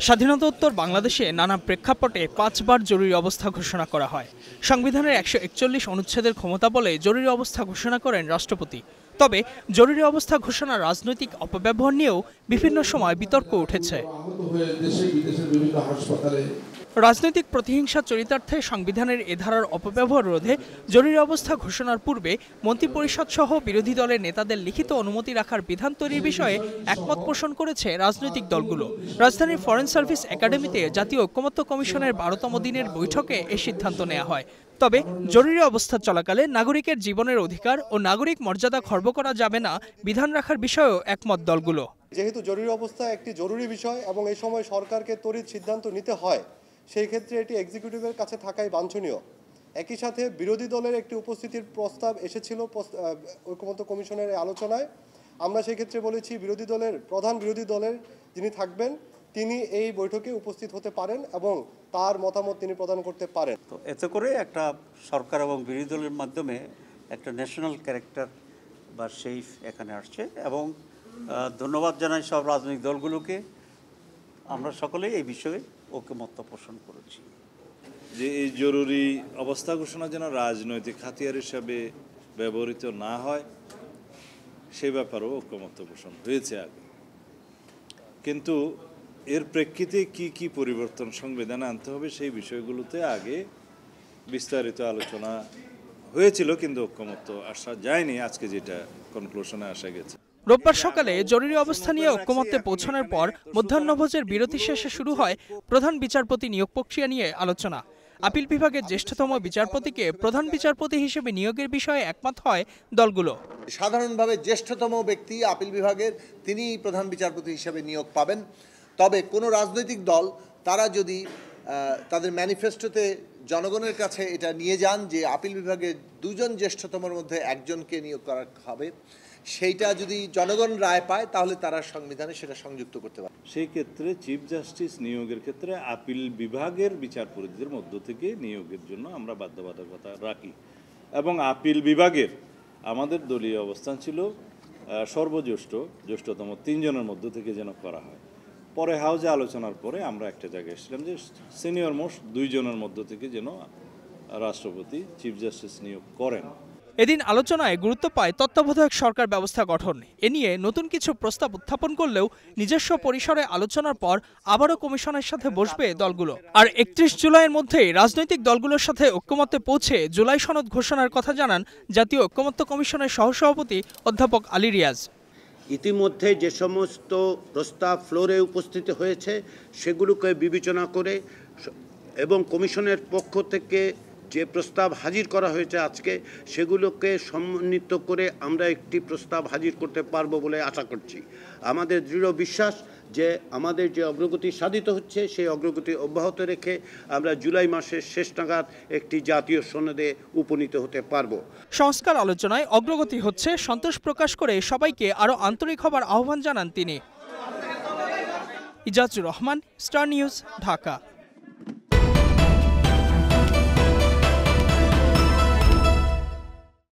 স্বাধীনতোত্তর বাংলাদেশে নানা প্রেক্ষাপটে 5 বার জরুরি অবস্থা ঘোষণা করা হয়। সংবিধানের 141 অনুচ্ছেদের ক্ষমতা বলে জরুরি অবস্থা ঘোষণা করেন রাষ্ট্রপতি। তবে জরুরি অবস্থা ঘোষণার রাজনৈতিক অপব্যবহার নিয়েও বিভিন্ন সময় বিতর্ক উঠেছে। রাজনৈতিক প্রতিহিংসা চরিতার্থে সংবিধানের এ ধারার অপব্যবহার রোধে জরুরি অবস্থা ঘোষণার পূর্বে মন্ত্রিপরিষদ সহ বিরোধী দলের নেতাদের লিখিত অনুমতি রাখার বিধান তৈরির বিষয়ে একমত পোষণ করেছে রাজনৈতিক দলগুলো। রাজধানীর ফরেন সার্ভিস একাডেমিতে জাতীয় ঐকমত্য কমিশনের 12তম দিনের বৈঠকে এ সিদ্ধান্ত নেওয়া হয়। তবে জরুরি অবস্থা চলাকালে নাগরিকের জীবনের অধিকার ও নাগরিক মর্যাদা খর্ব করা যাবে না বিধান রাখার বিষয়েও একমত দলগুলো। যেহেতু জরুরি অবস্থা একটি জরুরি বিষয় এবং এই সময় সরকারকে তড়িৎ সিদ্ধান্ত নিতে হয়, সেই ক্ষেত্রে এটি এক্সিকিউটিভের কাছে থাকাই বাঞ্ছনীয়। একই সাথে বিরোধী দলের একটি উপস্থিতির প্রস্তাব এসেছিল ঐকমত্য কমিশনের আলোচনায়। আমরা সেই ক্ষেত্রে বলেছি প্রধান বিরোধী দলের যিনি থাকবেন তিনি এই বৈঠকে উপস্থিত হতে পারেন এবং তার মতামত তিনি প্রদান করতে পারেন। তো এতে করে একটা সরকার এবং বিরোধী দলের মাধ্যমে একটা ন্যাশনাল ক্যারেক্টার বা শেপ এখানে আসছে এবং ধন্যবাদ জানাই সব রাজনৈতিক দলগুলোকে। আমরা সকলেই এই বিষয়ে ঐকমত্য পোষণ করেছি যে এই জরুরি অবস্থা ঘোষণা যেন রাজনৈতিক হাতিয়ার হিসাবে ব্যবহৃত না হয় সে ব্যাপারেও ঐকমত্য পোষণ হয়েছে আগে। কিন্তু এর প্রেক্ষিতে কি কি পরিবর্তন সংবিধানে আনতে হবে সেই বিষয়গুলোতে আগে বিস্তারিত আলোচনা হয়েছিল, কিন্তু ঐকমত্য আসা যায়নি। আজকে যেটা কনক্লুশনে আসা গেছে। রোববার সকালে জরুরি অবস্থা নিয়ে ঐকমত্যে পৌঁছানোর পর মধ্যাহ্নভোজের বিরতি শেষে শুরু হয় প্রধান বিচারপতি নিয়োগ প্রক্রিয়া নিয়ে আলোচনা। আপিল বিভাগের জ্যেষ্ঠতম বিচারপতিকে প্রধান বিচারপতি হিসেবে নিয়োগের বিষয়ে একমত হয় দলগুলো। সাধারণভাবে জ্যেষ্ঠতম ব্যক্তি আপিল বিভাগের তিনি প্রধান বিচারপতি হিসেবে নিয়োগ পাবেন। তবে কোনো রাজনৈতিক দল তারা যদি তাদের ম্যানিফেস্টোতে জনগণের কাছে এটা নিয়ে যান যে আপিল বিভাগের 2 জন জ্যেষ্ঠতমের মধ্যে একজনকে নিয়োগ করা হবে, সেইটা যদি জনগণ রায় পায় তাহলে তারা সংবিধানে সেটা সংযুক্ত করতে পারে। সেই ক্ষেত্রে চিফ জাস্টিস নিয়োগের ক্ষেত্রে আপিল বিভাগের বিচারপতিদের মধ্য থেকে নিয়োগের জন্য আমরা বাধ্যবাধকতা রাখি এবং আপিল বিভাগের আমাদের দলীয় অবস্থান ছিল জ্যেষ্ঠতম 3 জনের মধ্য থেকে যেন করা হয়। পরে হাউজে আলোচনার পরে আমরা একটা জায়গায় এসেছিলাম যে সিনিয়র মোস্ট 2 জনের মধ্য থেকে যেন রাষ্ট্রপতি চিফ জাস্টিস নিয়োগ করেন। এদিন আলোচনায় গুরুত্ব পায় তত্ত্বাবধায়ক সরকার ব্যবস্থা গঠন। এ নিয়ে নতুন কিছু প্রস্তাব উত্থাপন করলেও নিজস্ব পরিসরে আলোচনার পর আবারও কমিশনের সাথে বসবে দলগুলো। আর 31 জুলাইয়ের মধ্যেই রাজনৈতিক দলগুলোর সাথে ঐকমত্যে পৌঁছে জুলাই সনদ ঘোষণার কথা জানান জাতীয় ঐকমত্য কমিশনের সহসভাপতি অধ্যাপক আলী রিয়াজ। ইতিমধ্যে যে সমস্ত প্রস্তাব ফ্লোরে উপস্থিত হয়েছে সেগুলোকে বিবেচনা করে এবং কমিশনের পক্ষ থেকে যে প্রস্তাব হাজির করা হয়েছে আজকে সেগুলোকে সমন্বিত করে আমরা একটি প্রস্তাব হাজির করতে পারবো বলে আশা করছি। আমাদের দৃঢ় বিশ্বাস যে আমাদের যে অগ্রগতি সাধিত হচ্ছে সেই অগ্রগতি অব্যাহত রেখে আমরা জুলাই মাসের শেষ নাগাদ একটি জাতীয় সনদে উপনীত হতে পারবো। সংস্কার আলোচনায় অগ্রগতি হচ্ছে সন্তোষ প্রকাশ করে সবাইকে আরও আন্তরিক হবার আহ্বান জানান তিনি। Ijazur Rahman, star news, Dhaka.